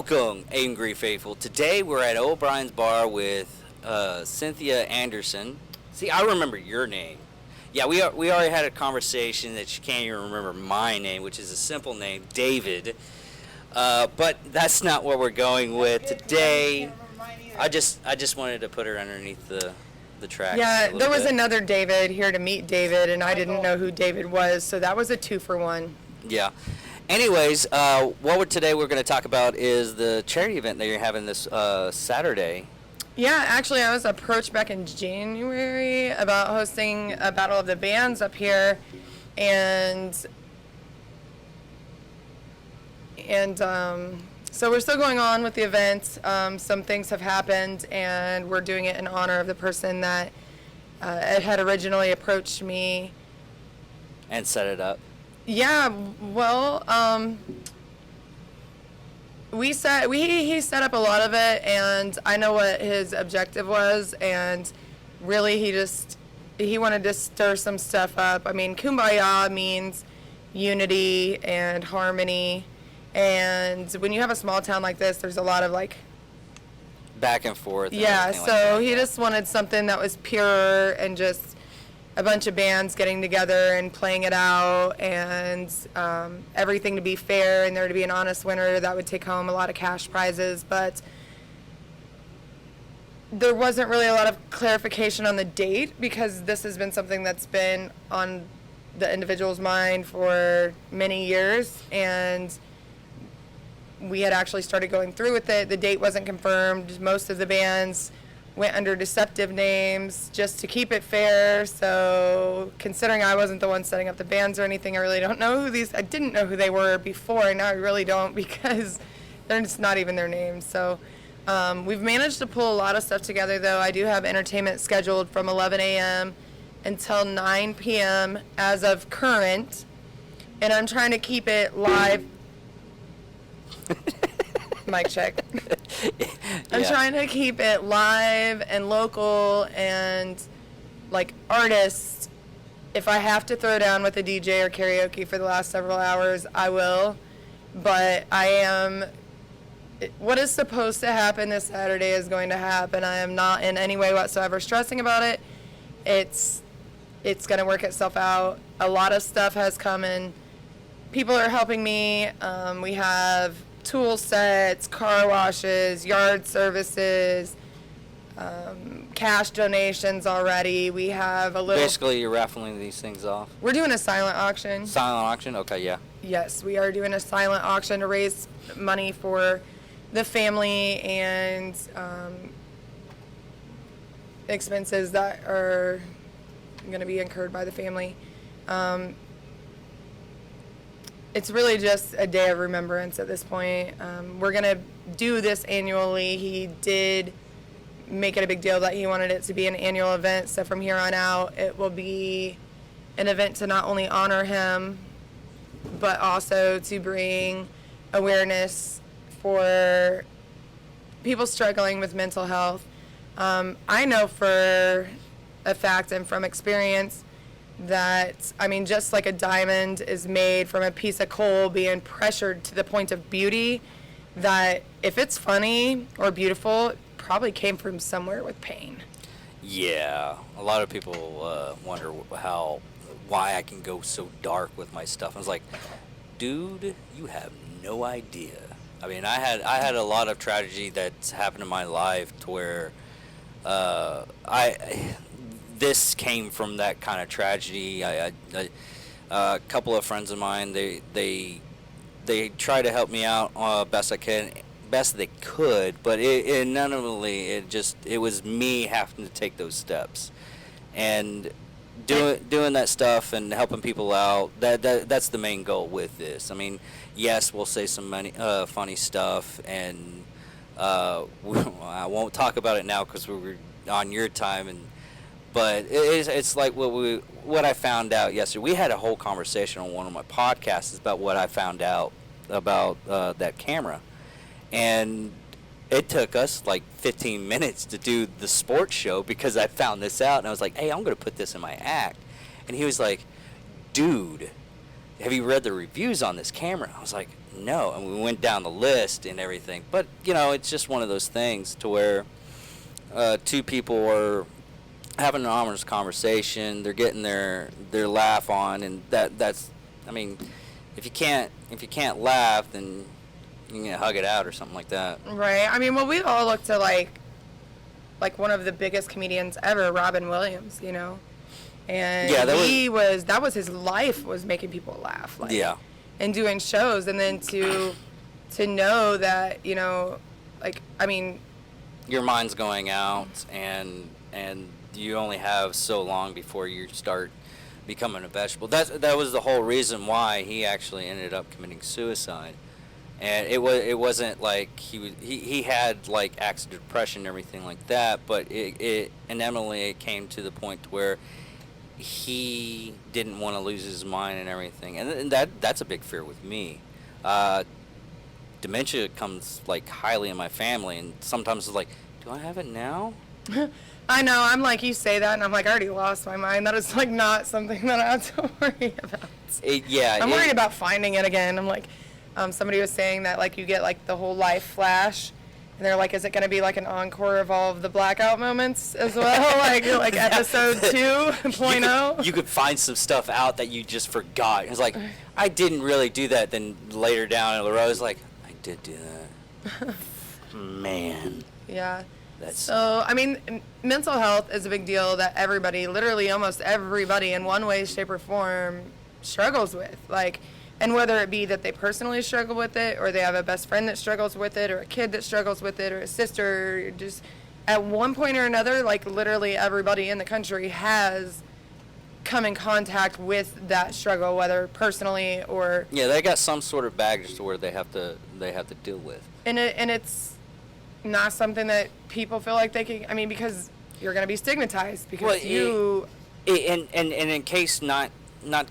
Welcome, Angry Faithful. Today we're at O'Brien's Bar with Cynthia Anderson. See, I remember your name. Yeah, we already had a conversation that she can't even remember my name, which is a simple name, David. But that's not what we're going with today. I just wanted to put her underneath the tracks. Yeah, there was another David here to meet David, and I didn't know who David was, so that was a 2-for-1. Yeah. Anyways, today we're going to talk about is the charity event that you're having this Saturday. Yeah, actually, I was approached back in January about hosting a Battle of the Bands up here, and so we're still going on with the event. Some things have happened, and we're doing it in honor of the person that had originally approached me. And set it up. Yeah, well, he set up a lot of it, and I know what his objective was, and really he wanted to stir some stuff up. I mean, Kumbaya means unity and harmony, and when you have a small town like this, there's a lot of like back and forth. And yeah, so he just wanted something that was pure and just a bunch of bands getting together and playing it out, and everything to be fair and there to be an honest winner that would take home a lot of cash prizes. But there wasn't really a lot of clarification on the date, because this has been something that's been on the individual's mind for many years, and we had actually started going through with it. The date wasn't confirmed. Most of the bands went under deceptive names just to keep it fair. So considering I wasn't the one setting up the bands or anything, I really don't know I didn't know who they were before, and now I really don't, because they're just not even their names. So we've managed to pull a lot of stuff together, though. I do have entertainment scheduled from 11 a.m. until 9 p.m. as of current, and I'm trying to keep it live. Mic check. I'm trying to keep it live and local, and like artists, if I have to throw down with a DJ or karaoke for the last several hours, I will. But what is supposed to happen this Saturday is going to happen. I am not in any way whatsoever stressing about it. It's going to work itself out. A lot of stuff has come in. People are helping me. We have tool sets, car washes, yard services, cash donations already. We have a little... Basically, you're raffling these things off? We're doing a silent auction. Silent auction? Okay, yeah. Yes, we are doing a silent auction to raise money for the family and expenses that are going to be incurred by the family. It's really just a day of remembrance at this point. We're going to do this annually. He did make it a big deal that he wanted it to be an annual event. So from here on out, it will be an event to not only honor him, but also to bring awareness for people struggling with mental health. I know for a fact and from experience that, I mean, just like a diamond is made from a piece of coal being pressured to the point of beauty, that if it's funny or beautiful, it probably came from somewhere with pain. Yeah, a lot of people wonder why I can go so dark with my stuff. I was like, dude, you have no idea. I mean, I had a lot of tragedy that's happened in my life to where this came from that kind of tragedy. A couple of friends of mine, they try to help me out best they could, but it was me having to take those steps, and doing that stuff and helping people out. That's the main goal with this. I mean, yes, we'll say some funny stuff, and I won't talk about it now because we're on your time, but it's like what I found out yesterday. We had a whole conversation on one of my podcasts about what I found out about that camera, and it took us like 15 minutes to do the sports show because I found this out, and I was like, hey, I'm going to put this in my act. And he was like, dude, have you read the reviews on this camera? I was like, no. And we went down the list and everything. But, it's just one of those things to where two people are having an honest conversation. They're getting their laugh on, and that's, I mean, if you can't laugh, then you can hug it out or something like that. Right. I mean, well, we all look to like one of the biggest comedians ever, Robin Williams, and Yeah, that was his life, was making people laugh, like, Yeah. and doing shows, and then to know that, like, I mean, Your mind's going out, and you only have so long before you start becoming a vegetable. That was the whole reason why he actually ended up committing suicide. And it wasn't like he had like acts of depression and everything like that, but it inevitably it came to the point where he didn't want to lose his mind and everything, and that's a big fear with me. Dementia comes like highly in my family, and sometimes it's like, do I have it now? I know, I'm like, you say that, and I'm like, I already lost my mind. That is like not something that I have to worry about. I'm worried about finding it again. I'm like, somebody was saying that like you get like the whole life flash, and they're like, is it going to be like an encore of all of the blackout moments as well, like episode 2.0? You could find some stuff out that you just forgot. It's like, I didn't really do that. Then later down the road, it's like, I did do that. Man. Yeah. That's So, I mean, mental health is a big deal that everybody, literally almost everybody in one way, shape, or form struggles with. Like, and whether it be that they personally struggle with it, or they have a best friend that struggles with it, or a kid that struggles with it, or a sister, or just at one point or another, like literally everybody in the country has come in contact with that struggle, whether personally or... Yeah, they got some sort of baggage to where they have to deal with. And it's not something that people feel like they can, I mean, because you're going to be stigmatized because and in case not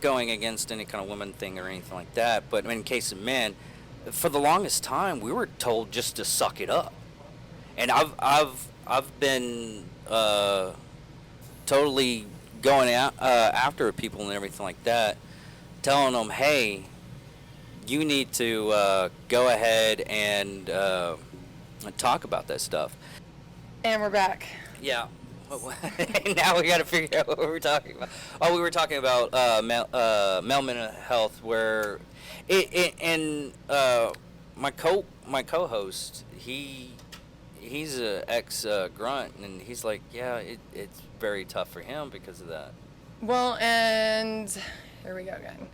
going against any kind of woman thing or anything like that, but in case of men, for the longest time we were told just to suck it up. And I've been totally going out after people and everything like that, telling them, hey, you need to go ahead and talk about that stuff. And we're back. Yeah. Now we got to figure out what we're talking about. Oh, we were talking about male mental health, where my co-host, he's a ex grunt, and he's like, yeah, it's very tough for him because of that. Well, and here we go again.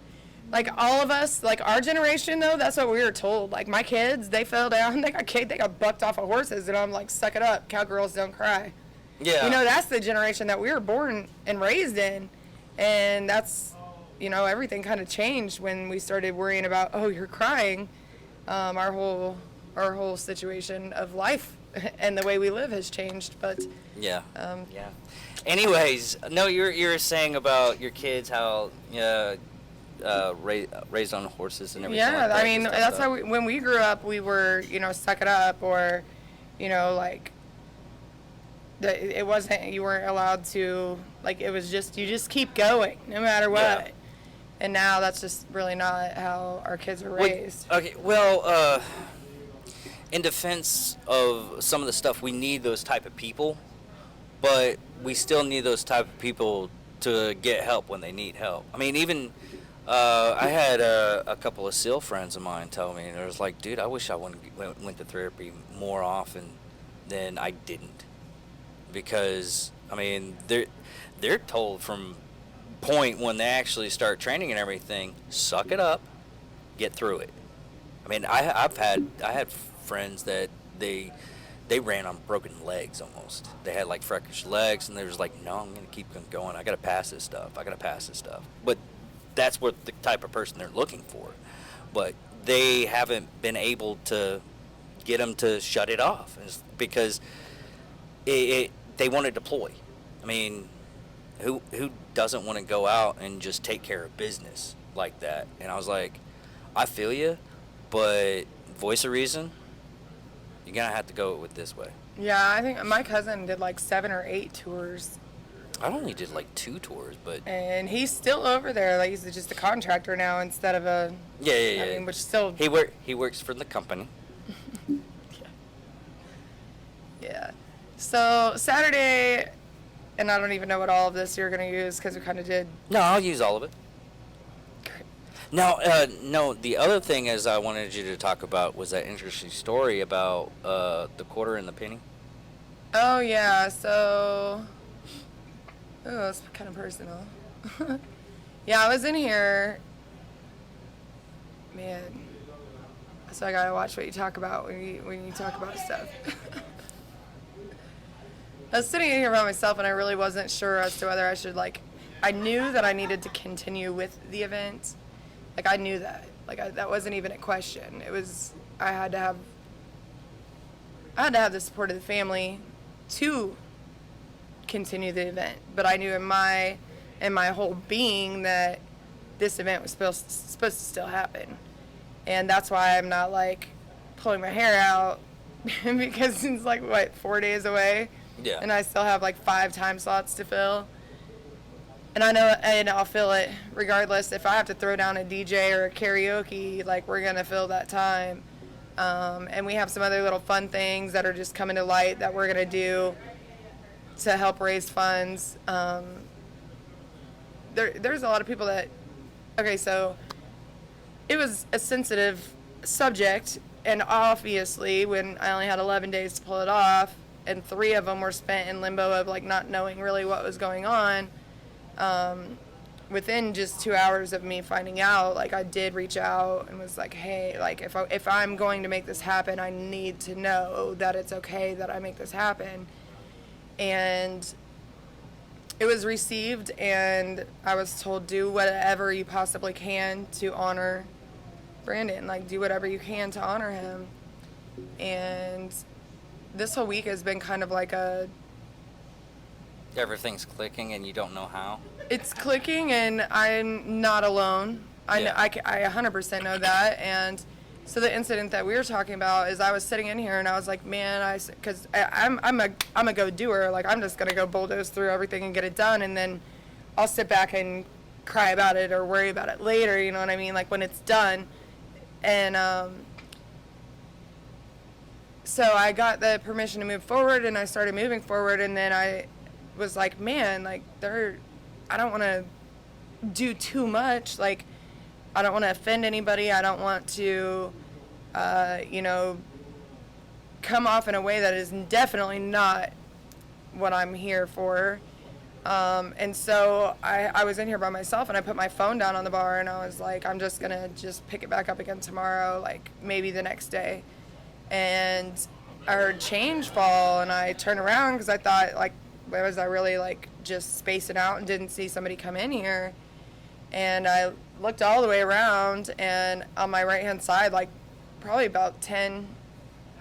Like all of us, like our generation though, that's what we were told. Like my kids, they fell down, they got bucked off of horses, and I'm like, suck it up, cowgirls don't cry. Yeah. That's the generation that we were born and raised in, and that's, everything kind of changed when we started worrying about, oh, you're crying. Our whole situation of life and the way we live has changed, but yeah. Yeah. Anyways, no, you're saying about your kids, how raised on horses and everything. Yeah, like that, I mean, that's how when we grew up, we were, suck it up, or, like, it wasn't, you weren't allowed to, like, it was just, you just keep going, no matter what. Yeah. And now that's just really not how our kids are raised. Okay, well, in defense of some of the stuff, we need those type of people, but we still need those type of people to get help when they need help. I mean, even I had a couple of SEAL friends of mine tell me, and it was like, dude, I wish I went to therapy more often than I didn't, because I mean they're told from point when they actually start training and everything, suck it up, get through it. I mean, I had friends that they ran on broken legs almost. They had like fractured legs, and they was like, no, I'm gonna keep going. I gotta pass this stuff. But that's what the type of person they're looking for. But they haven't been able to get them to shut it off, because they want to deploy. I mean, who doesn't want to go out and just take care of business like that? And I was like, I feel you, but voice of reason, you're gonna have to go with this way. Yeah, I think my cousin did like 7 or 8 tours. I only did like 2 tours, but And he's still over there. Like, he's just a contractor now instead of a. yeah, yeah, I yeah. mean, which still. He works for the company. Yeah. So Saturday, and I don't even know what all of this you're gonna use because we kind of did. No, I'll use all of it. Now, no, the other thing is I wanted you to talk about was that interesting story about the quarter and the penny. Oh yeah. So. Oh, it's kind of personal. Yeah, I was in here. Man. So I gotta watch what you talk about when you talk about stuff. I was sitting in here by myself, and I really wasn't sure as to whether I should I knew that I needed to continue with the event. Like, I knew that. That wasn't even a question. It was I had to have the support of the family to continue the event. But I knew in my whole being that this event was supposed to still happen, and that's why I'm not pulling my hair out because it's 4 days away. Yeah. And I still have 5 time slots to fill. And I know, and I'll fill it regardless. If I have to throw down a DJ or a karaoke, we're going to fill that time. And we have some other little fun things that are just coming to light that we're going to do to help raise funds. There's a lot of people that, okay, so it was a sensitive subject, and obviously when I only had 11 days to pull it off, and 3 of them were spent in limbo of not knowing really what was going on. Within just 2 hours of me finding out, I did reach out and was hey, if I'm going to make this happen, I need to know that it's okay that I make this happen. And it was received, and I was told, do whatever you possibly can to honor Brandon. Do whatever you can to honor him. And this whole week has been kind of Everything's clicking and you don't know how. It's clicking, and I'm not alone. I 100% know that. And so the incident that we were talking about is I was sitting in here and I was like, man, because I'm a go-doer. I'm just gonna go bulldoze through everything and get it done, and then I'll sit back and cry about it or worry about it later. You know what I mean? When it's done. And so I got the permission to move forward, and I started moving forward, and then I was like, man, I don't want to do too much. I don't want to offend anybody. I don't want to, come off in a way that is definitely not what I'm here for. And so I was in here by myself, and I put my phone down on the bar, and I was like, I'm just going to pick it back up again tomorrow, maybe the next day. And I heard change fall, and I turned around because I thought, was I really just spacing out and didn't see somebody come in here? And I looked all the way around, and on my right hand side, probably about 10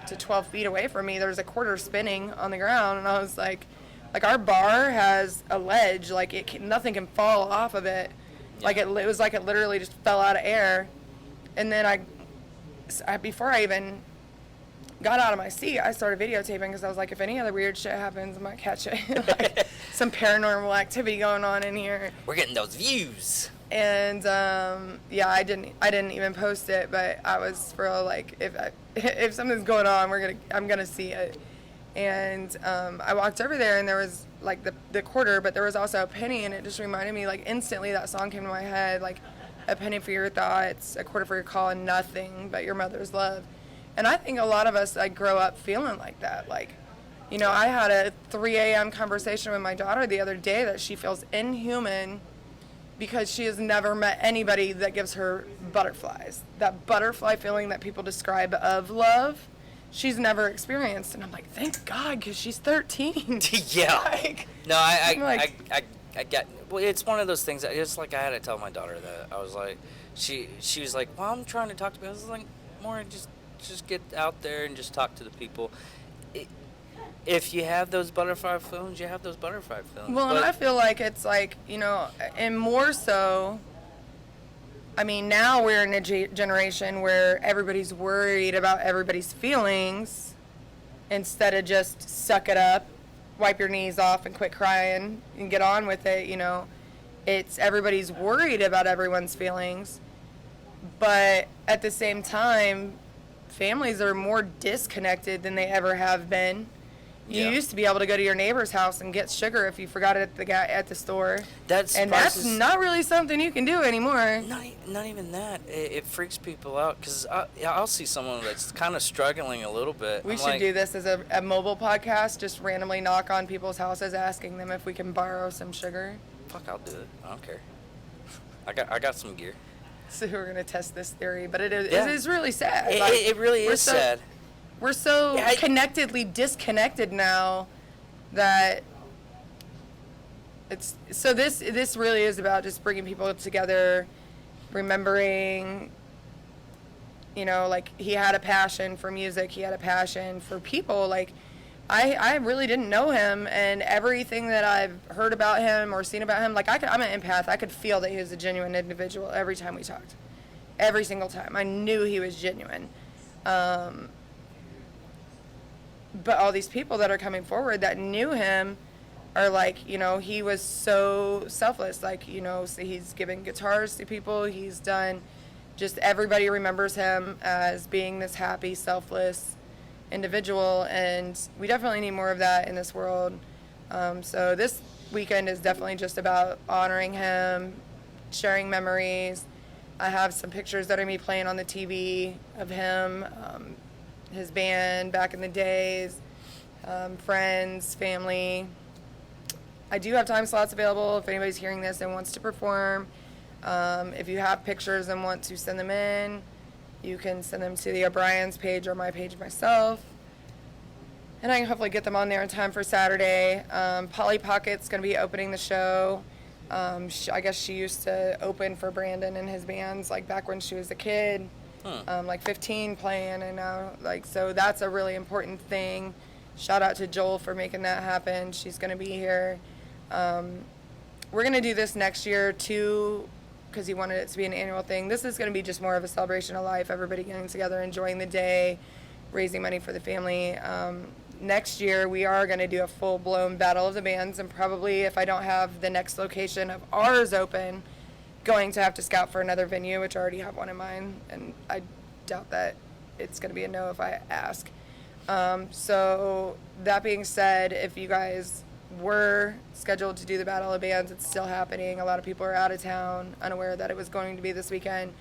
to 12 feet away from me, there was a quarter spinning on the ground, and I was like our bar has a ledge, nothing can fall off of it. Yeah. It was it literally just fell out of air. And then I before I even got out of my seat, I started videotaping because I was like, if any other weird shit happens, I might catch it. Some paranormal activity going on in here. We're getting those views. And I didn't even post it, but I was for if something's going on, I'm gonna see it. And I walked over there, and there was the quarter, but there was also a penny, and it just reminded me instantly that song came to my head, a penny for your thoughts, a quarter for your call, and nothing but your mother's love. And I think a lot of us grow up feeling like that. I had a 3 a.m. conversation with my daughter the other day that she feels inhuman because she has never met anybody that gives her butterflies. That butterfly feeling that people describe of love, she's never experienced. And I'm like, thank God, because she's 13. Yeah. No, I get. Well, it's one of those things. It's I had to tell my daughter that. I was like, she was like, well, I'm trying to talk to me. I was like, more just get out there and just talk to the people. If you have those butterfly feelings, you have those butterfly feelings. Well, and I feel it's and more so, I mean, now we're in a generation where everybody's worried about everybody's feelings instead of just suck it up wipe your knees off and quit crying and get on with it. It's everybody's worried about everyone's feelings, but at the same time, families are more disconnected than they ever have been. You used to be able to go to your neighbor's house and get sugar if you forgot it at the store. That's not really something you can do anymore. Not even that. It freaks people out because I'll see someone that's kind of struggling a little bit. We should do this as a mobile podcast. Just randomly knock on people's houses, asking them if we can borrow some sugar. Fuck, I'll do it. I don't care. I got some gear. So we're gonna test this theory, but it is really sad. It really is sad. We're so connectedly disconnected now that it's so this really is about just bringing people together, remembering, like he had a passion for music, he had a passion for people. Like I really didn't know him, and everything that I've heard about him or seen about him, like I'm an empath. I could feel that he was a genuine individual every time we talked. Every single time. I knew he was genuine. But all these people that are coming forward that knew him are like, he was so selfless. Like, so he's given guitars to people. He's done, just everybody remembers him as being this happy, selfless individual. And we definitely need more of that in this world. So this weekend is definitely just about honoring him, sharing memories. I have some pictures that are me playing on the TV of him, his band back in the days, friends, family. I do have time slots available if anybody's hearing this and wants to perform. If you have pictures and want to send them in, you can send them to the O'Brien's page or my page myself. And I can hopefully get them on there in time for Saturday. Polly Pocket's going to be opening the show. I guess she used to open for Brandon and his bands, like back when she was a kid. Like 15 playing, and now so that's a really important thing. Shout out to Joel for making that happen. She's going to be here. We're going to do this next year too, because he wanted it to be an annual thing. This is going to be just more of a celebration of life, everybody getting together, enjoying the day, raising money for the family. Next year we are going to do a full-blown Battle of the Bands, and probably if I don't have the next location of ours open, going to have to scout for another venue, which I already have one in mind, and I doubt that it's going to be a no if I ask. So that being said, if you guys were scheduled to do the Battle of Bands, it's still happening. A lot of people are out of town, unaware that it was going to be this weekend.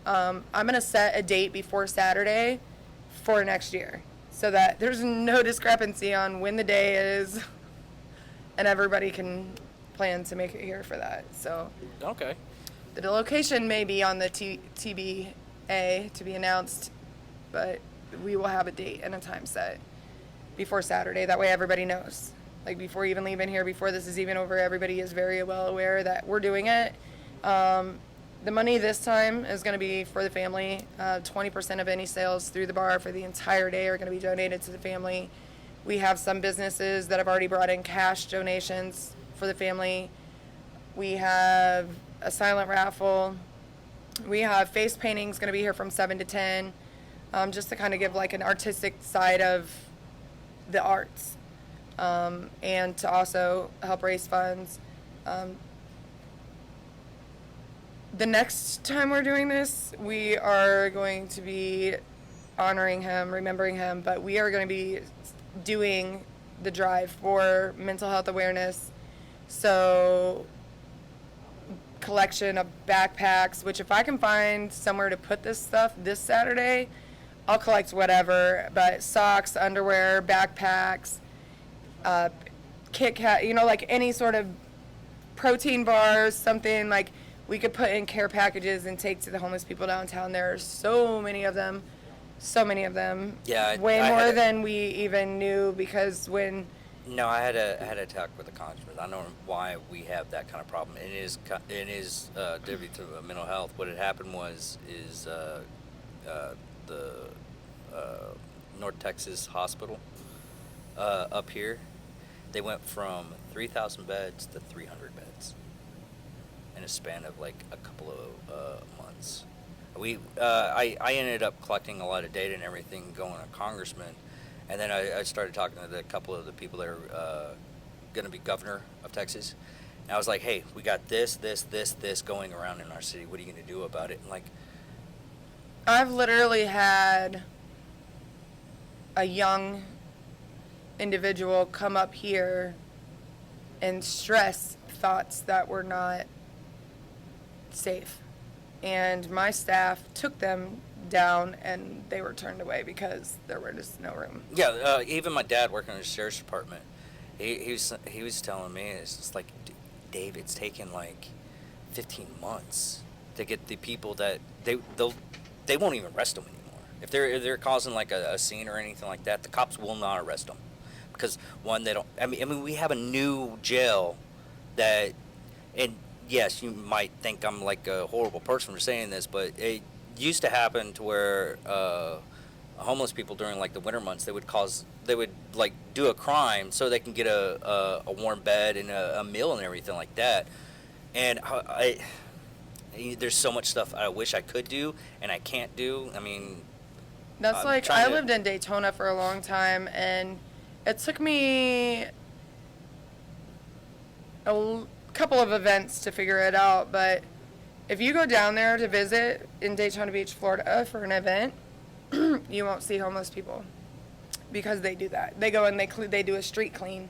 I'm going to set a date before Saturday for next year so that there's no discrepancy on when the day is, and everybody can plan to make it here for that. So okay. The location may be on the TBA to be announced, but we will have a date and a time set before Saturday. That way everybody knows. Like before even leaving here, before this is even over, everybody is very well aware that we're doing it. The money this time is going to be for the family. 20% of any sales through the bar for the entire day are going to be donated to the family. We have some businesses that have already brought in cash donations for the family. We have a silent raffle. We have face paintings going to be here from 7 to 10, just to kind of give like an artistic side of the arts, and to also help raise funds. The next time we're doing this, we are going to be honoring him, remembering him, but we are going to be doing the drive for mental health awareness. So collection of backpacks, which if I can find somewhere to put this stuff this Saturday, I'll collect whatever, but socks, underwear, backpacks, Kit Kat, like any sort of protein bars, something like we could put in care packages and take to the homeless people downtown. There are so many of them. Yeah. Way more than we even knew, because when... No, I had a talk with the congressman. I don't know why we have that kind of problem. It is due to mental health. What had happened is the North Texas hospital up here, they went from 3,000 beds to 300 beds in a span of like a couple of months. I ended up collecting a lot of data and everything, going to congressman. And then I started talking to a couple of the people that are going to be governor of Texas. And I was like, hey, we got this, this going around in our city. What are you going to do about it? And like, I've literally had a young individual come up here and stress thoughts that were not safe. And my staff took them down and they were turned away because there were just no room. yeah, even my dad working in the sheriff's department, he was telling me, it's just like, Dave, it's taken like 15 months to get the people that they won't even arrest them anymore. If they're causing like a scene or anything like that, the cops will not arrest them because one, they don't. I mean, we have a new jail that, and yes, you might think I'm like a horrible person for saying this, but it used to happen to where homeless people during like the winter months they would like do a crime so they can get a warm bed and a meal and everything like that. And there's so much stuff I wish I could do and I can't do. I mean, That's I'm like, trying I to- lived in Daytona for a long time, and it took me couple of events to figure it out. But if you go down there to visit in Daytona Beach, Florida for an event, you won't see homeless people because they do that. They go and they do a street clean.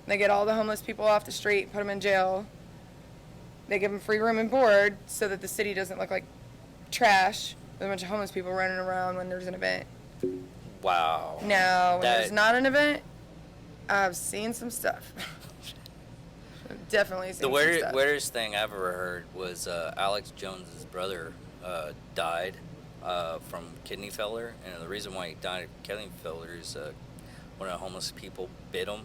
They get all the homeless people off the street, put them in jail. They give them free room and board so that the city doesn't look like trash with a bunch of homeless people running around when there's an event. wow. Now, when That- there's not an event, I've seen some stuff. Definitely seen The some stuff. weirdest thing I've ever heard was Alex Jones's brother died from kidney failure, and the reason why he died of kidney failure is one of the homeless people bit him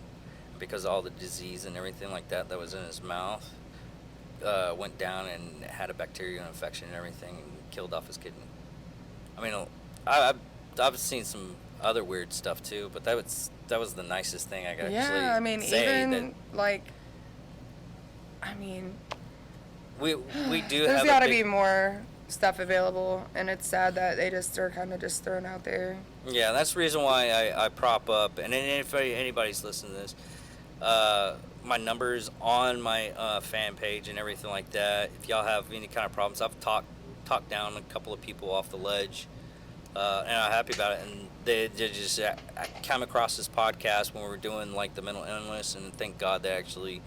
because of all the disease and everything like that was in his mouth. Went down and had a bacterial infection and everything, and killed off his kidney. I mean, I've seen some other weird stuff too, but that was the nicest thing I could actually Yeah, I mean, say. even like, I mean, we do there's have got to a big, be more stuff available, and it's sad that they just are kind of just thrown out there. Yeah, that's the reason why I prop up. And if anybody's listening to this, my number's on my fan page and everything like that. If y'all have any kind of problems, I've talked down a couple of people off the ledge, and I'm happy about it. And they just I came across this podcast when we were doing like the mental illness, and thank God they actually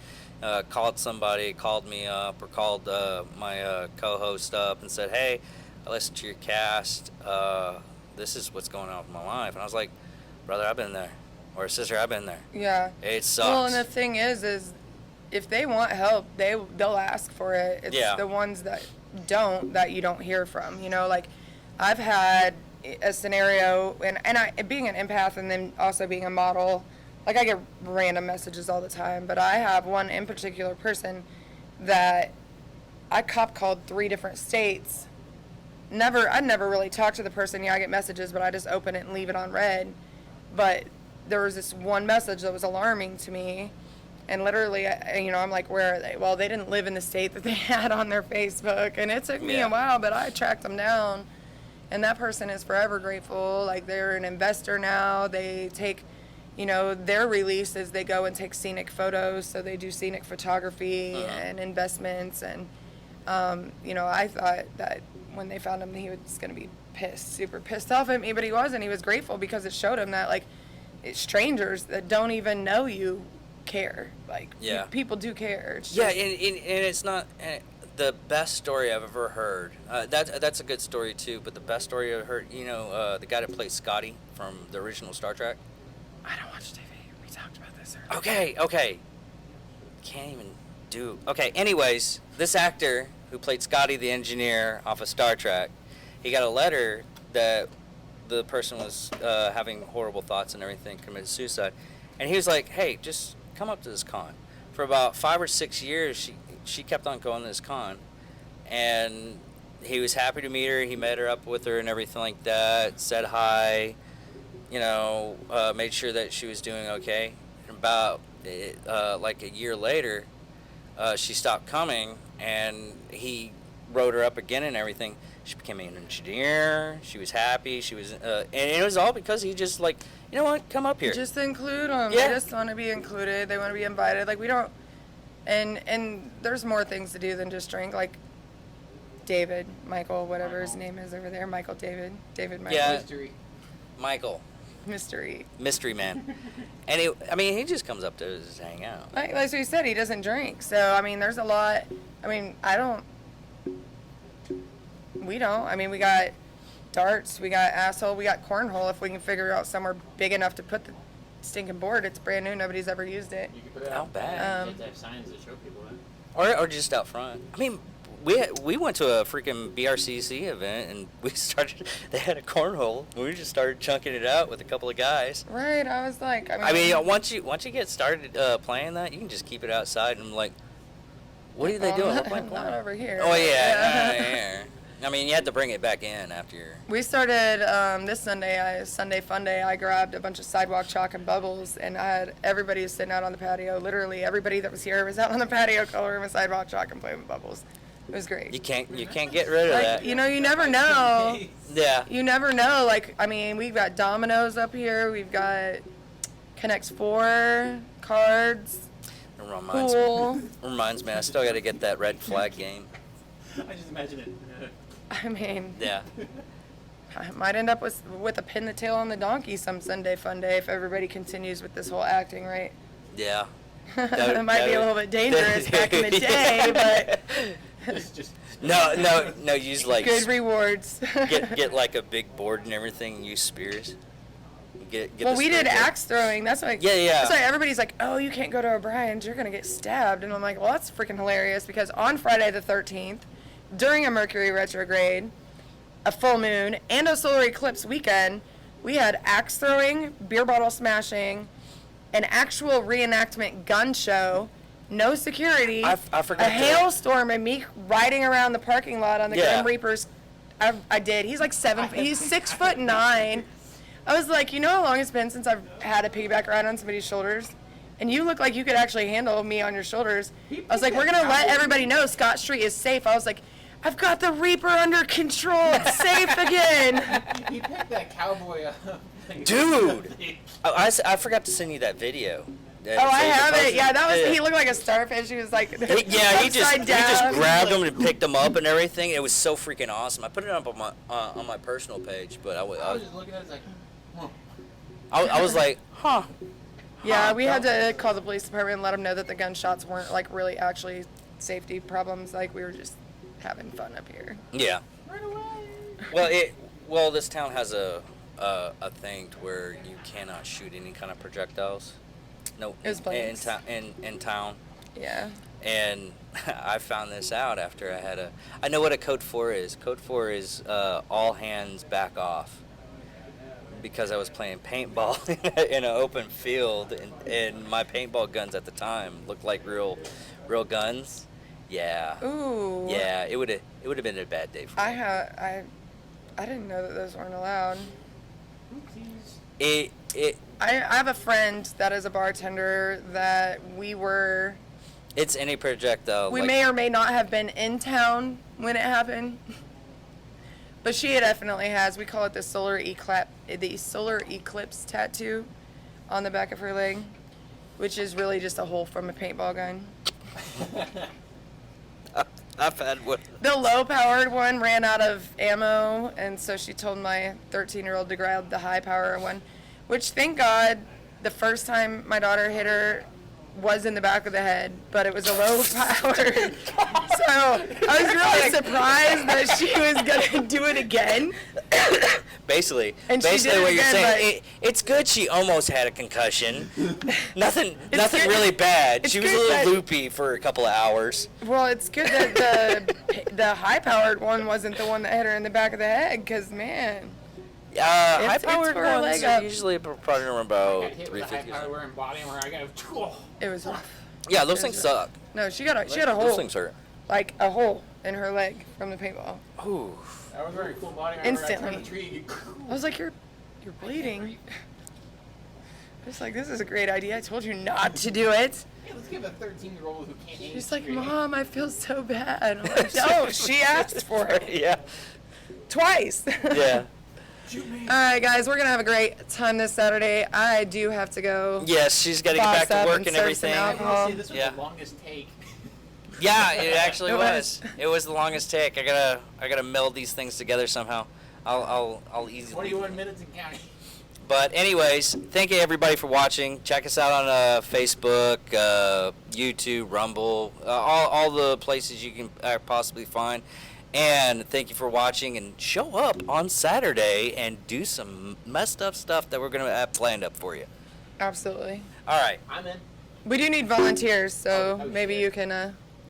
called me up, or called my co-host up and said, "Hey, I listened to your cast. This is what's going on with my life." And I was like, "Brother, I've been there," or "Sister, I've been there. Yeah. It sucks." Well, and the thing is if they want help, they'll ask for it. It's Yeah. the ones that don't, that you don't hear from. You know, like, I've had a scenario, and I, being an empath and then also being a model, like, I get random messages all the time, but I have one in particular person that I cop called 3 different states. I never really talked to the person. Yeah, I get messages, but I just open it and leave it on read. But there was this one message that was alarming to me, and literally, I'm like, where are they? Well, they didn't live in the state that they had on their Facebook, and it took me Yeah. a while, but I tracked them down, and that person is forever grateful. Like, they're an investor now. They take, their release is they go and take scenic photos, so they do scenic photography and investments, and, I thought that when they found him, he was going to be super pissed off at me, but he wasn't. He was grateful because it showed him that, like, strangers that don't even know you care. Like, Yeah. people do care. It's Yeah, just- and it's not the best story I've ever heard. That's a good story too. But the best story I've heard, the guy that played Scotty from the original Star Trek. I don't watch TV. We talked about this earlier. Okay. Can't even do. Okay. Anyways, this actor who played Scotty the engineer off of Star Trek, he got a letter that the person was having horrible thoughts and everything, committed suicide, and he was like, "Hey, just come up to this con." For about 5 or 6 years, she kept on going to this con, and he was happy to meet her. He met her up with her and everything like that. Said hi, made sure that she was doing okay. And about like a year later, she stopped coming, and he wrote her up again and everything, she became an engineer. She was happy. She was, and it was all because he just like, you know what, come up here. Just include them. Yeah. They just want to be included. They want to be invited. Like we don't. And there's more things to do than just drink. Like David, Michael, whatever his name is over there, Michael, David, Michael. Yeah. Mystery. Michael, Mystery. mystery man, and he just comes up to just hang out. Like what he said, he doesn't drink. So I mean, there's a lot. I mean, I don't. We don't. I mean, we got darts, we got asshole, we got cornhole. If we can figure out somewhere big enough to put the stinking board, it's brand new. Nobody's ever used it. You can put it How out. bad? You have to have signs that show people that. Or just out front. I mean, we went to a freaking BRCC event and we started. They had a cornhole. We just started chunking it out with a couple of guys. Right. I was like, I mean, once you get started playing that, you can just keep it outside. And I'm like, what are they doing? We're playing Not cornhole. over here. Oh yeah. I mean, you had to bring it back in after your. We started this Sunday Fun Day. I grabbed a bunch of sidewalk chalk and bubbles, and I had everybody was sitting out on the patio. Literally, everybody that was here was out on the patio coloring with sidewalk chalk and playing with bubbles. It was great. You can't get rid of Like, that. you know, you never know. Yeah. You never know. Like, I mean, we've got dominoes up here. We've got Connects 4 cards. It reminds Pool. me. I still got to get that red flag game. I just imagine it. I mean, Yeah. I might end up with a pin the tail on the donkey some Sunday Fun Day if everybody continues with this whole acting, right? Yeah. It might be a little bit dangerous back in the day, but Just No. Use like good rewards. get like a big board and everything. And use spears. Get Well, the we did spear board. axe throwing. That's why. Yeah. That's why everybody's like, "Oh, you can't go to O'Brien's. You're gonna get stabbed." And I'm like, "Well, that's freaking hilarious because on Friday the 13th, during a Mercury retrograde, a full moon, and a solar eclipse weekend, we had axe throwing, beer bottle smashing, an actual reenactment gun show, no security, I forgot a hailstorm, and me riding around the parking lot on the Yeah. Grim Reapers. I did. He's like he's 6'9". I was like, you know how long it's been since I've had a piggyback ride on somebody's shoulders? And you look like you could actually handle me on your shoulders. I was like, we're going to let everybody know Scott Street is safe. I was like, I've got the Reaper under control. It's safe again. He picked that cowboy up. Dude! I forgot to send you that video. Oh, I have it. Yeah, that was, he looked like a starfish. He was like, He just upside down. grabbed him and picked him up and everything. It was so freaking awesome. I put it up on my personal page, but I was just looking at it, it's like, huh. I was like, huh. Yeah, we had to call the police department and let them know that the gunshots weren't like really actually safety problems. Like we were just having fun up here. Yeah. Run away. Well, this town has a thing to where you cannot shoot any kind of projectiles. No, It was blanks. in town. Yeah. And I found this out after I know what a code 4 is. Code 4 is all hands back off. Because I was playing paintball in an open field, and my paintball guns at the time looked like real guns. Yeah. Ooh. Yeah, it would have been a bad day for me. I didn't know that those weren't allowed. Oopsies. I have a friend that is a bartender that It's any projectile. we like, may or may not have been in town when it happened. But she definitely has. We call it the solar eclipse tattoo on the back of her leg, which is really just a hole from a paintball gun. I've had one. The low-powered one ran out of ammo, and so she told my 13-year-old to grab the high-power one, which, thank God, the first time my daughter hit her was in the back of the head, but it was a low-powered. So I was really surprised that she was going to do it again. Basically, And she did it what you're again, saying, it's good she almost had a concussion. nothing good- really bad. it's She was a good little that- loopy for a couple of hours. Well, it's good that the high-powered one wasn't the one that hit her in the back of the head, because, man, High-powered for a ones leg are up. usually probably I about got hit with a high 350. power wearing body where I got it was rough. Yeah, those things suck. No, she had a Those hole, things hurt. like a hole in her leg from the paintball. Ooh. I was wearing full body armor. Instantly. I turned the tree. I was like, you're bleeding. I was like, this is a great idea. I told you not to do it. Yeah, let's give a 13-year-old who can't eat. She's like, Mom, I feel so bad. I'm like, no, she asked for it Yeah. twice. Yeah. Shoot me. All right, guys, we're gonna have a great time this Saturday. I do have to go. Yes, she's got to get Boss back to up work and and serve some everything. I alcohol. will say this was Yeah. the longest take. Yeah, it actually It was. was. It was the longest take. I gotta meld these things together somehow. I'll easily. 21 minutes and counting. But anyways, thank you everybody for watching. Check us out on Facebook, YouTube, Rumble, all the places you can possibly find. And thank you for watching. And show up on Saturday and do some messed up stuff that we're gonna have planned up for you. Absolutely. All right. I'm in. We do need volunteers, so Oh, maybe shit. you can